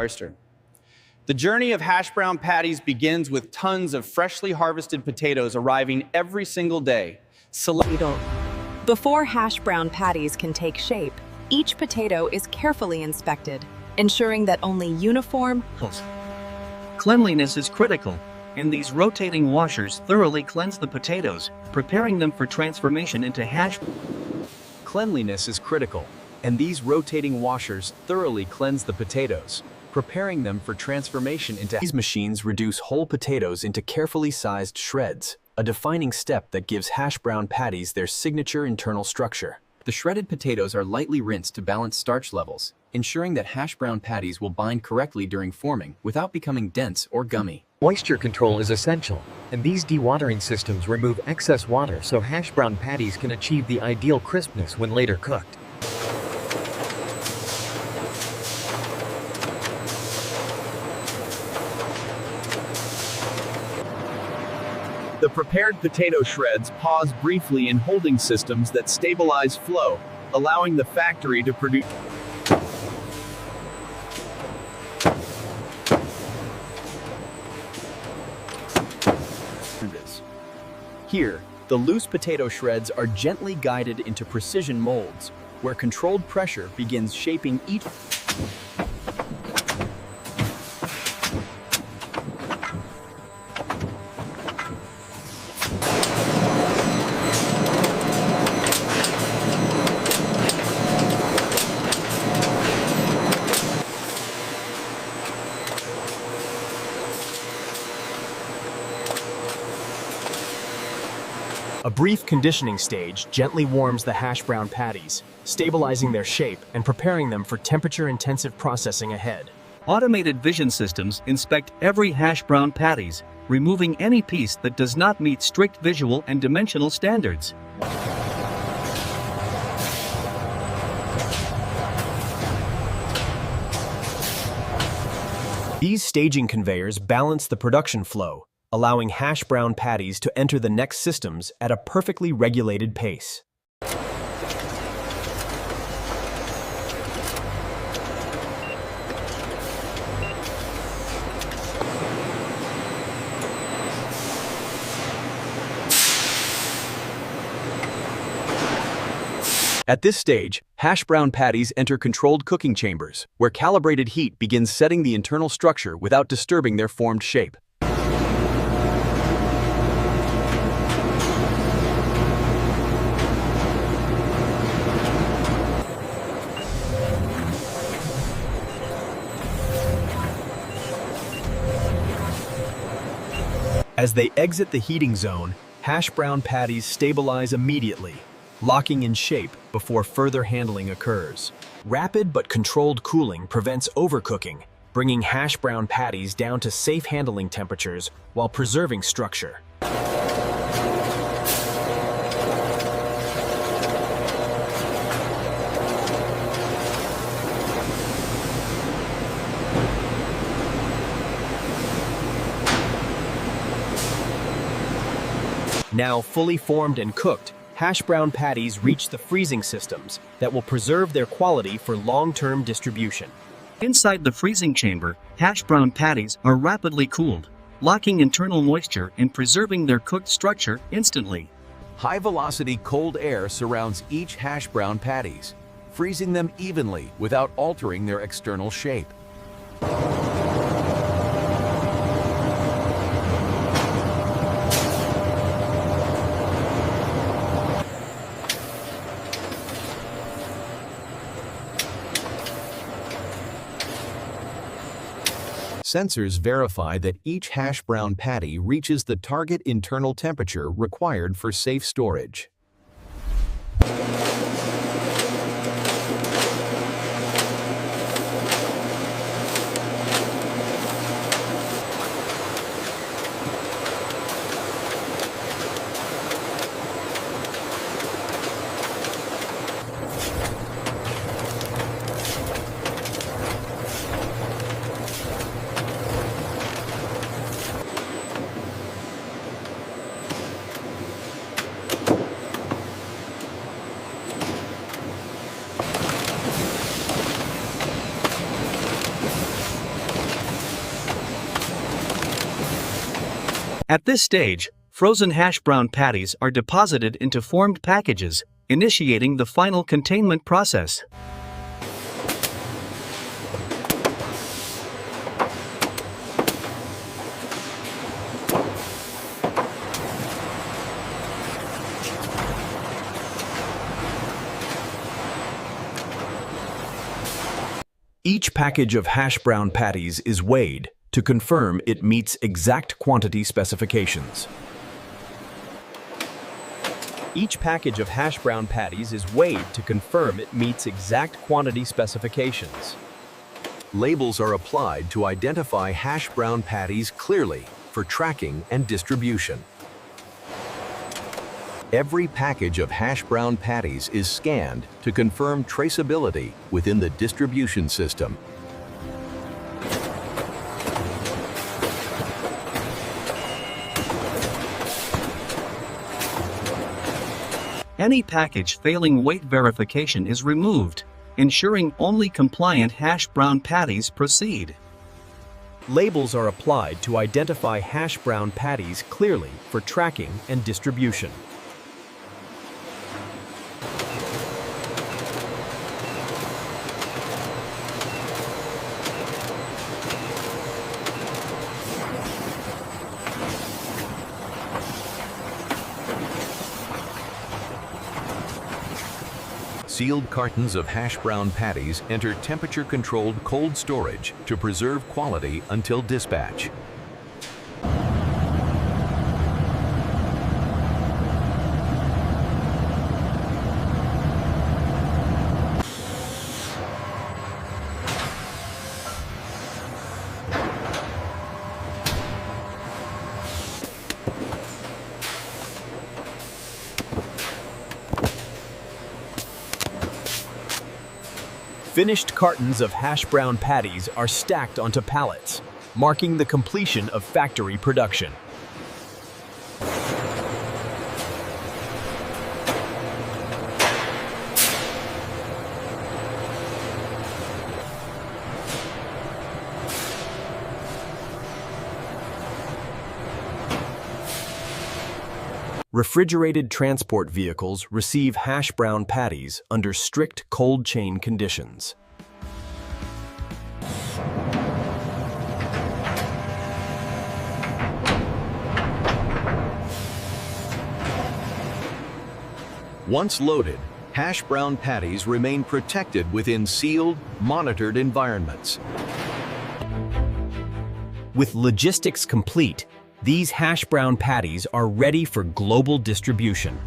Larster. The journey of hash brown patties begins with tons of freshly harvested potatoes arriving every single day. Before hash brown patties can take shape, each potato is carefully inspected, ensuring that only uniform. Cleanliness is critical, and these rotating washers thoroughly cleanse the potatoes, preparing them for transformation into hash. Cleanliness is critical, and these rotating washers thoroughly cleanse the potatoes, preparing them for transformation into. These machines reduce whole potatoes into carefully sized shreds, a defining step that gives hash brown patties their signature internal structure. The shredded potatoes are lightly rinsed to balance starch levels, ensuring that hash brown patties will bind correctly during forming without becoming dense or gummy. Moisture control is essential, and these dewatering systems remove excess water so hash brown patties can achieve the ideal crispness when later cooked. The prepared potato shreds pause briefly in holding systems that stabilize flow, allowing the factory to produce. Here, the loose potato shreds are gently guided into precision molds, where controlled pressure begins shaping each. A brief conditioning stage gently warms the hash brown patties, stabilizing their shape and preparing them for temperature-intensive processing ahead. Automated vision systems inspect every hash brown patties, removing any piece that does not meet strict visual and dimensional standards. These staging conveyors balance the production flow, allowing hash brown patties to enter the next systems at a perfectly regulated pace. At this stage, hash brown patties enter controlled cooking chambers, where calibrated heat begins setting the internal structure without disturbing their formed shape. As they exit the heating zone, hash brown patties stabilize immediately, locking in shape before further handling occurs. Rapid but controlled cooling prevents overcooking, bringing hash brown patties down to safe handling temperatures while preserving structure. Now fully formed and cooked, hash brown patties reach the freezing systems that will preserve their quality for long-term distribution. Inside the freezing chamber, hash brown patties are rapidly cooled, locking internal moisture and preserving their cooked structure instantly. High-velocity cold air surrounds each hash brown patties, freezing them evenly without altering their external shape. Sensors verify that each hash brown patty reaches the target internal temperature required for safe storage. At this stage, frozen hash brown patties are deposited into formed packages, initiating the final containment process. Each package of hash brown patties is weighed to confirm it meets exact quantity specifications. Each package of hash brown patties is weighed to confirm it meets exact quantity specifications. Labels are applied to identify hash brown patties clearly for tracking and distribution. Every package of hash brown patties is scanned to confirm traceability within the distribution system. Any package failing weight verification is removed, ensuring only compliant hash brown patties proceed. Labels are applied to identify hash brown patties clearly for tracking and distribution. Sealed cartons of hash brown patties enter temperature-controlled cold storage to preserve quality until dispatch. Finished cartons of hash brown patties are stacked onto pallets, marking the completion of factory production. Refrigerated transport vehicles receive hash brown patties under strict cold chain conditions. Once loaded, hash brown patties remain protected within sealed, monitored environments. With logistics complete, these hash brown patties are ready for global distribution.